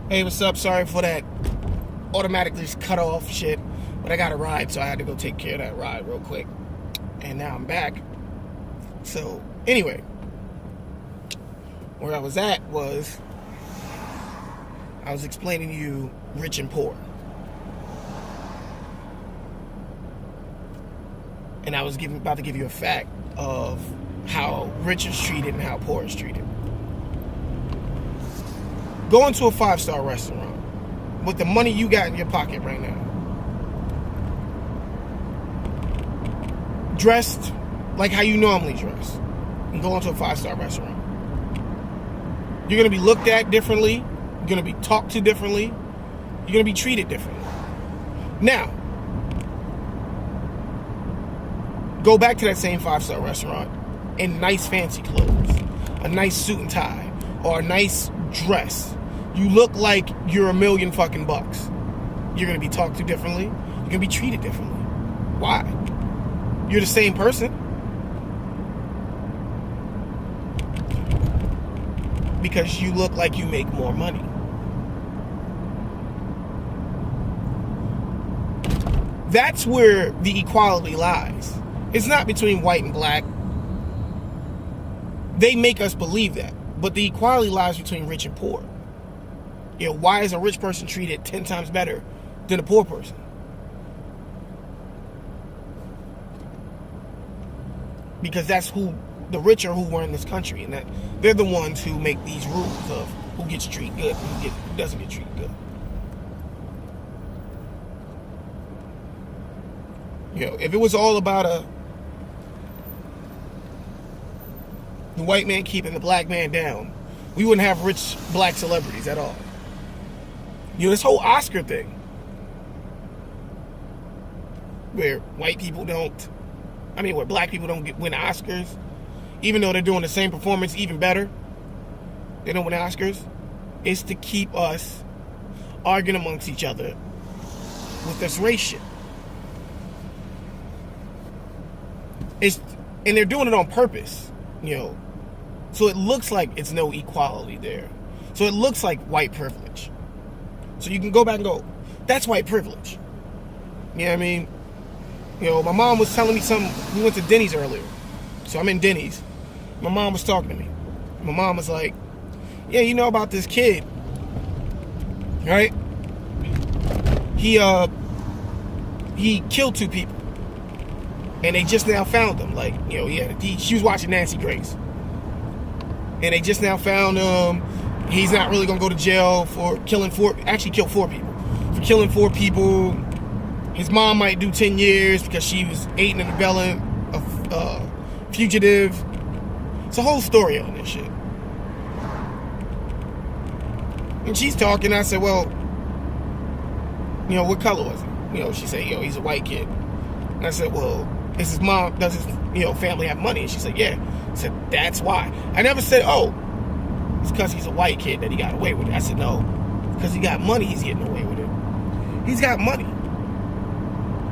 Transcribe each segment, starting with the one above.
Hey, what's up? Sorry for that automatically just cut off shit. But I got a ride, so I had to go take care of that ride real quick. And now I'm back. So, anyway. Where I was at was I was explaining to you rich and poor. And I was about to give you a fact of how rich is treated and how poor is treated. Go into a 5-star restaurant with the money you got in your pocket right now. Dressed like how you normally dress. And go into a 5-star restaurant. You're going to be looked at differently. You're going to be talked to differently. You're going to be treated differently. Now, go back to that same 5-star restaurant in nice fancy clothes. A nice suit and tie. Or a nice dress. You look like you're $1 million fucking bucks. You're going to be talked to differently. You're going to be treated differently. Why? You're the same person. Because you look like you make more money. That's where the equality lies. It's not between white and black. They make us believe that. But the equality lies between rich and poor. You know, why is a rich person treated 10 times better than a poor person? Because that's who the rich are who are in this country, and that they're the ones who make these rules of who gets treated good and who doesn't get treated good. You know, if it was all about the white man keeping the black man down, we wouldn't have rich black celebrities at all. You know, this whole Oscar thing, where white people where black people don't win Oscars, even though they're doing the same performance even better, they don't win Oscars, is to keep us arguing amongst each other with this race shit. And they're doing it on purpose, you know, so it looks like it's no equality there. So it looks like white privilege. So you can go back and go, that's white privilege. You know what I mean? You know, my mom was telling me something. We went to Denny's earlier. So I'm in Denny's. My mom was talking to me. My mom was like, yeah, you know about this kid, right? He killed 2 people. And they just now found him. Like, you know, she was watching Nancy Grace. And they just now found him. He's not really going to go to jail for killing 4 people. For killing 4 people. His mom might do 10 years because she was aiding and abetting a fugitive. It's a whole story on this shit. And she's talking. I said, well, you know, what color was he? You know, she said, he's a white kid. And I said, well, is his mom, does his, family have money? And she said, yeah. I said, that's why. I never said, it's because he's a white kid that he got away with it. I said, no, because he got money, he's getting away with it. He's got money.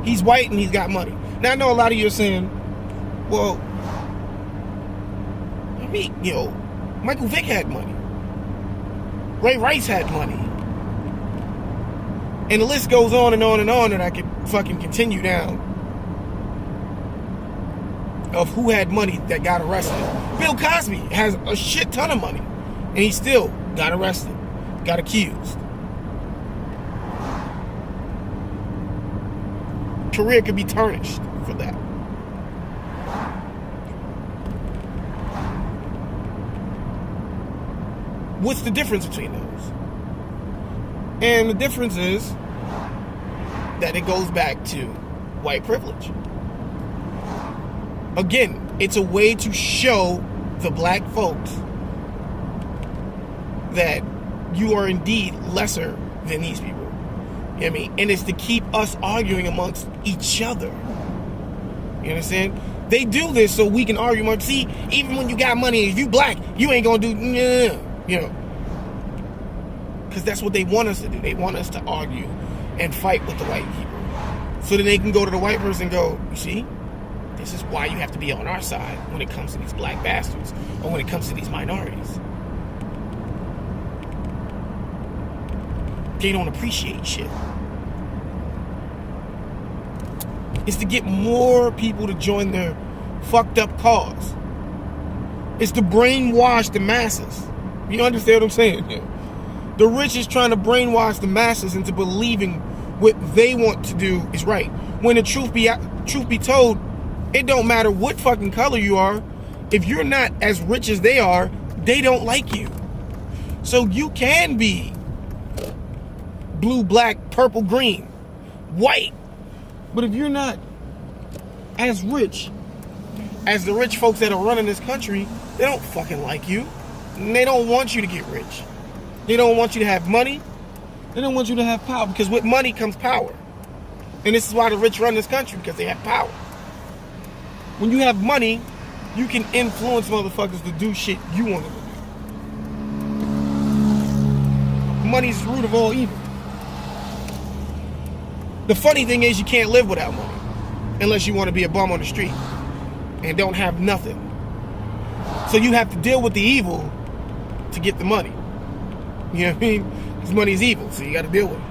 He's white and he's got money. Now, I know a lot of you are saying, well, Michael Vick had money. Ray Rice had money. And the list goes on and on and on, and I could fucking continue down of who had money that got arrested. Bill Cosby has a shit ton of money, and he still got arrested, got accused. Career could be tarnished for that. What's the difference between those? And the difference is that it goes back to white privilege. Again, it's a way to show the black folks that you are indeed lesser than these people. You know what I mean? And it's to keep us arguing amongst each other. You understand? They do this so we can argue amongst, see, even when you got money, if you black, you ain't gonna do, you know. Because that's what they want us to do. They want us to argue and fight with the white people. So then they can go to the white person and go, you see? This is why you have to be on our side when it comes to these black bastards or when it comes to these minorities. they don't appreciate shit. It's to get more people to join their fucked up cause. It's to brainwash the masses. You understand what I'm saying? Yeah. The rich is trying to brainwash the masses into believing what they want to do is right. When the truth be told, it don't matter what fucking color you are. If you're not as rich as they are, they don't like you. So you can be blue, black, purple, green, white. But if you're not as rich as the rich folks that are running this country, they don't fucking like you. And they don't want you to get rich. They don't want you to have money. They don't want you to have power. Because with money comes power. And this is why the rich run this country, because they have power. When you have money, you can influence motherfuckers to do shit you want them to do. Money's the root of all evil. The funny thing is you can't live without money unless you want to be a bum on the street and don't have nothing. So you have to deal with the evil to get the money. You know what I mean? Because money is evil, so you got to deal with it.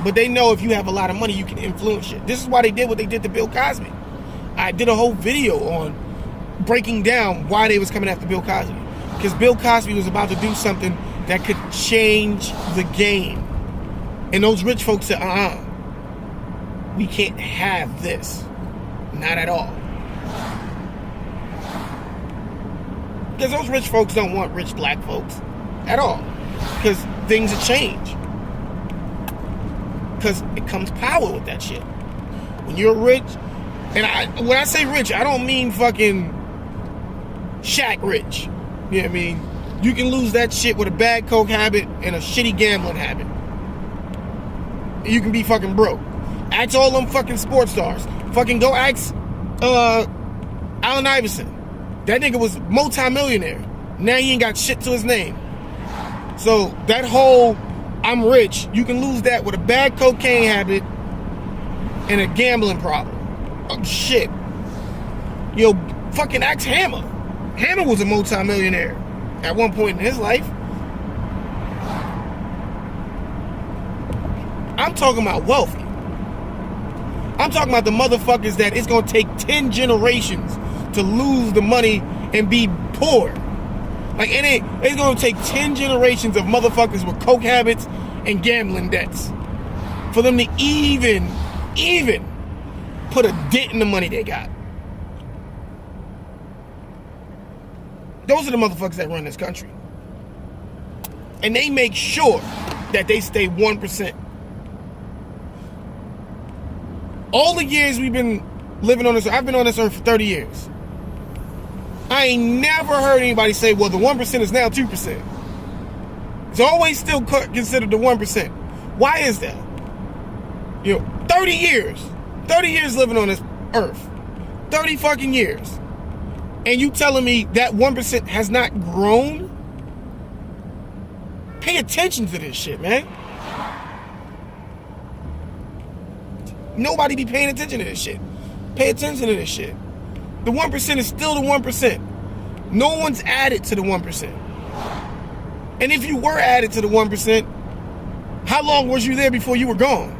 But they know if you have a lot of money, you can influence shit. This is why they did what they did to Bill Cosby. I did a whole video on breaking down why they was coming after Bill Cosby. Because Bill Cosby was about to do something that could change the game. And those rich folks said, we can't have this. Not at all. Because those rich folks don't want rich black folks at all. Because things have changed. Because it comes power with that shit. When you're rich, and when I say rich, I don't mean fucking Shaq rich. You know what I mean? You can lose that shit with a bad coke habit and a shitty gambling habit. You can be fucking broke. Ask all them fucking sports stars. Fucking go ask Allen Iverson. That nigga was multi-millionaire. Now he ain't got shit to his name. So that whole I'm rich, you can lose that with a bad cocaine habit and a gambling problem. Oh, shit. Yo, fucking ask Hammer. Hammer was a multi-millionaire at one point in his life. I'm talking about wealthy. I'm talking about the motherfuckers that it's gonna take 10 generations to lose the money and be poor. Like it's gonna take 10 generations of motherfuckers with coke habits and gambling debts for them to even put a dent in the money they got. Those are the motherfuckers that run this country. And they make sure that they stay 1%. All the years we've been living on this earth, I've been on this earth for 30 years. I ain't never heard anybody say, well, the 1% is now 2%. It's always still considered the 1%. Why is that? 30 years. 30 years living on this earth. 30 fucking years. And you telling me that 1% has not grown? Pay attention to this shit, man. Nobody be paying attention to this shit. Pay attention to this shit. The 1% is still the 1%. No one's added to the 1%. And if you were added to the 1%, how long was you there before you were gone?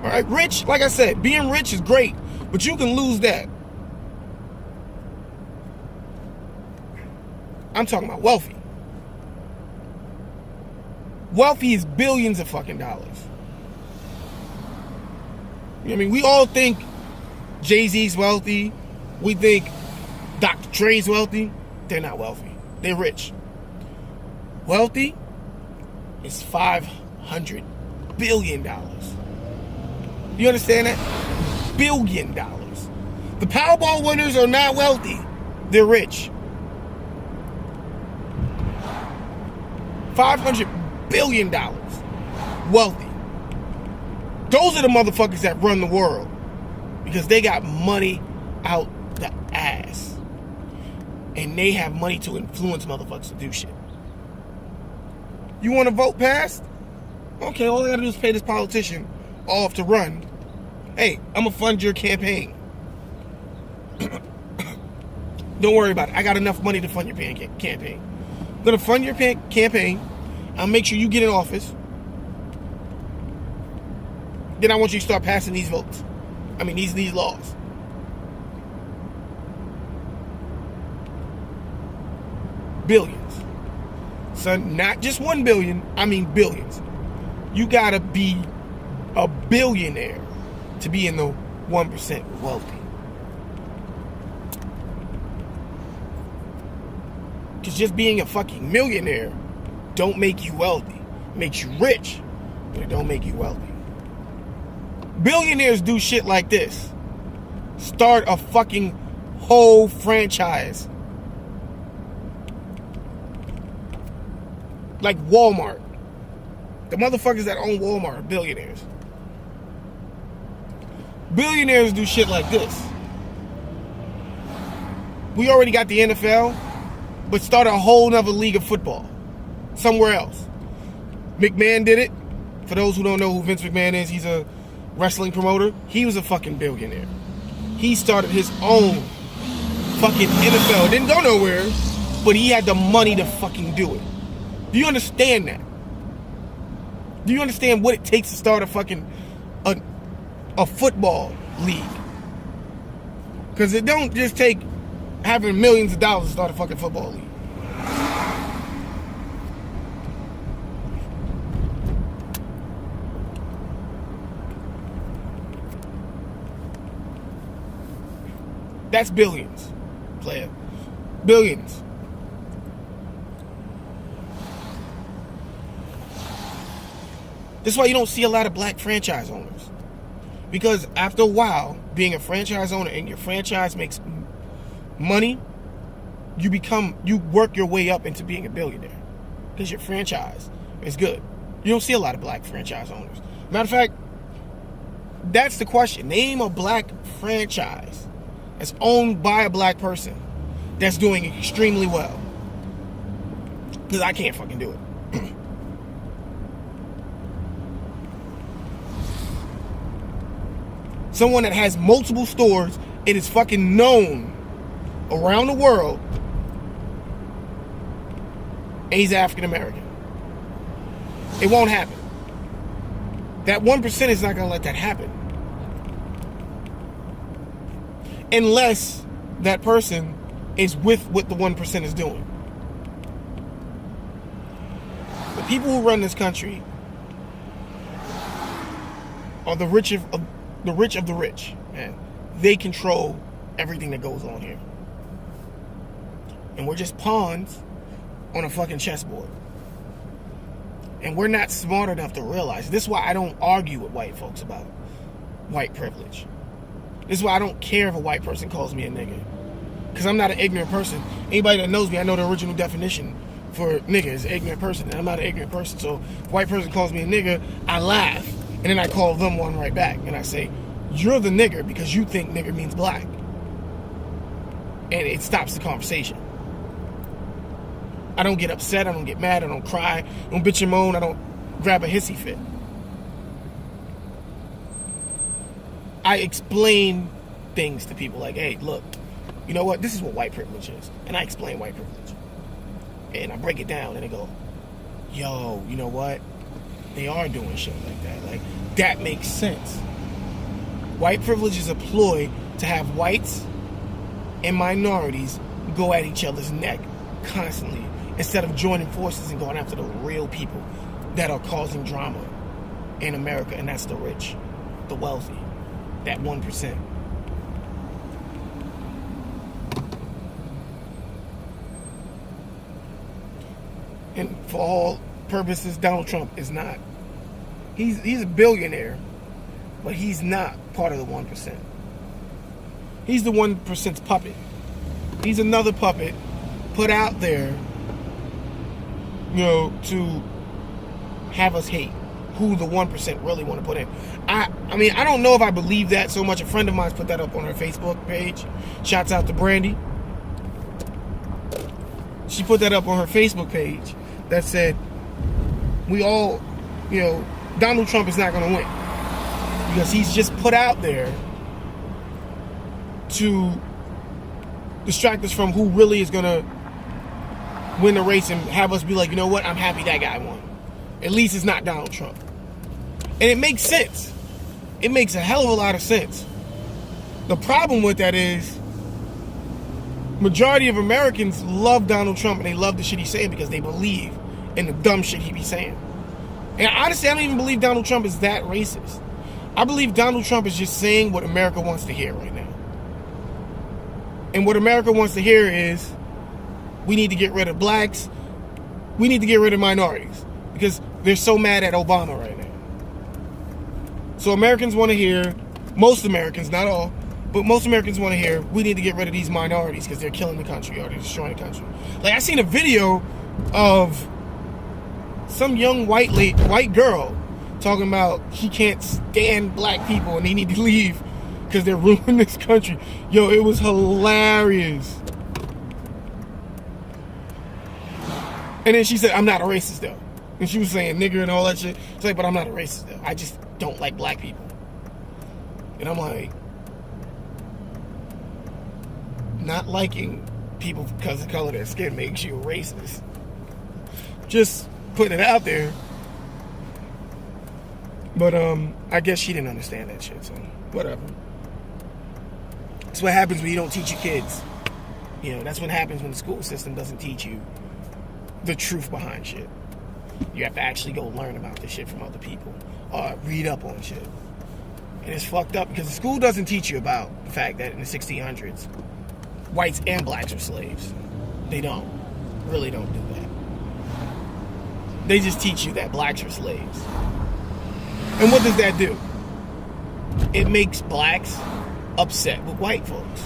All right, rich, like I said, being rich is great, but you can lose that. I'm talking about wealthy. Wealthy is billions of fucking dollars. You know what I mean? We all think Jay-Z's wealthy. We think Dr. Dre's wealthy. They're not wealthy. They're rich. Wealthy is $500 billion. You understand that? $1 billion. The Powerball winners are not wealthy. They're rich. $500 billion. Wealthy. Those are the motherfuckers that run the world. Because they got money out the ass. And they have money to influence motherfuckers to do shit. You want to vote passed? Okay, all I gotta do is pay this politician off to run Hey, I'm going to fund your campaign. Don't worry about it. I got enough money to fund your campaign. I'm going to fund your campaign. I'll make sure you get in office. Then I want you to start passing these votes. I mean, these laws. Billions. Son, not just 1 billion, I mean billions. You gotta be a billionaire to be in the 1% wealthy. Because just being a fucking millionaire don't make you wealthy. It makes you rich, but it don't make you wealthy. Billionaires do shit like this. Start a fucking whole franchise. Like Walmart. The motherfuckers that own Walmart are billionaires. Billionaires do shit like this. We already got the NFL, but start a whole nother league of football somewhere else. McMahon did it. For those who don't know who Vince McMahon is, he's a wrestling promoter. He was a fucking billionaire. He started his own fucking NFL. It didn't go nowhere, but he had the money to fucking do it. Do you understand that? Do you understand what it takes to start a fucking a football league? Because it don't just take having millions of dollars to start a fucking football league. That's billions, player. Billions. That's why you don't see a lot of black franchise owners. Because after a while, being a franchise owner and your franchise makes money, you work your way up into being a billionaire. Because your franchise is good. You don't see a lot of black franchise owners. Matter of fact, that's the question. Name a black franchise that's owned by a black person that's doing extremely well. Because I can't fucking do it. Someone that has multiple stores and is fucking known around the world, and he's African American. It won't happen. That 1% is not going to let that happen. Unless that person is with what the 1% is doing. The people who run this country are the rich of the rich, man. They control everything that goes on here. And we're just pawns on a fucking chessboard. And we're not smart enough to realize. This is why I don't argue with white folks about white privilege. This is why I don't care if a white person calls me a nigga. Because I'm not an ignorant person. Anybody that knows me, I know the original definition for nigga is an ignorant person. And I'm not an ignorant person. So if a white person calls me a nigga, I laugh. And then I call them one right back. And I say, you're the nigger because you think nigger means black. And it stops the conversation. I don't get upset. I don't get mad. I don't cry. I don't bitch and moan. I don't grab a hissy fit. I explain things to people like, hey, look, you know what? This is what white privilege is. And I explain white privilege. And I break it down and I go, yo, you know what? They are doing shit like that. Like, that makes sense. White privilege is a ploy to have whites and minorities go at each other's neck constantly instead of joining forces and going after the real people that are causing drama in America, and that's the rich, the wealthy, that 1%. And for all purposes, Donald Trump is not. He's a billionaire, but he's not part of the 1%. He's the 1%'s puppet. He's another puppet put out there, you know, to have us hate who the 1% really want to put in. I mean, I don't know if I believe that so much. A friend of mine's put that up on her Facebook page. Shouts out to Brandy. She put that up on her Facebook page that said, we all, you know, Donald Trump is not going to win. because he's just put out there to distract us from who really is going to win the race and have us be like, you know what, I'm happy that guy won. At least it's not Donald Trump. And it makes sense. It makes a hell of a lot of sense. The problem with that is majority of Americans love Donald Trump and they love the shit he's saying because they believe in the dumb shit he be saying. And honestly, I don't even believe Donald Trump is that racist. I believe Donald Trump is just saying what America wants to hear right now. And what America wants to hear is we need to get rid of blacks. We need to get rid of minorities because they're so mad at Obama right now. So Americans want to hear, most Americans, not all, but most Americans want to hear we need to get rid of these minorities because they're killing the country or they're destroying the country. Like I seen a video of some young white girl talking about she can't stand black people and they need to leave because they're ruining this country. Yo, it was hilarious. And then she said, I'm not a racist though. And she was saying nigger and all that shit. She's like, but I'm not a racist though. I just don't like black people. And I'm like, not liking people because of the color of their skin makes you a racist. Just putting it out there. But I guess she didn't understand that shit, so whatever. That's what happens when you don't teach your kids. You know, that's what happens when the school system doesn't teach you the truth behind shit. You have to actually go learn about this shit from other people or read up on shit. And it's fucked up because the school doesn't teach you about the fact that in the 1600s, whites and blacks were slaves. They don't. Really don't do that. They just teach you that blacks are slaves. And what does that do? It makes blacks upset with white folks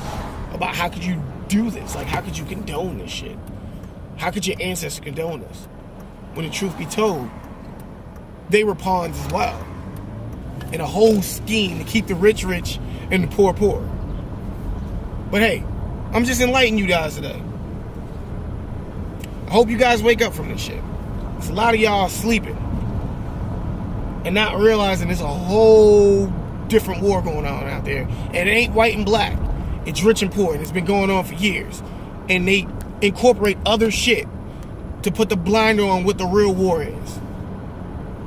about how could you do this? Like, how could you condone this shit? How could your ancestors condone this? When the truth be told, they were pawns as well in a whole scheme to keep the rich rich and the poor poor. But hey, I'm just enlightening you guys today. I hope you guys wake up from this shit. There's a lot of y'all sleeping and not realizing there's a whole different war going on out there. And it ain't white and black. It's rich and poor. And it's been going on for years. And they incorporate other shit to put the blinder on what the real war is.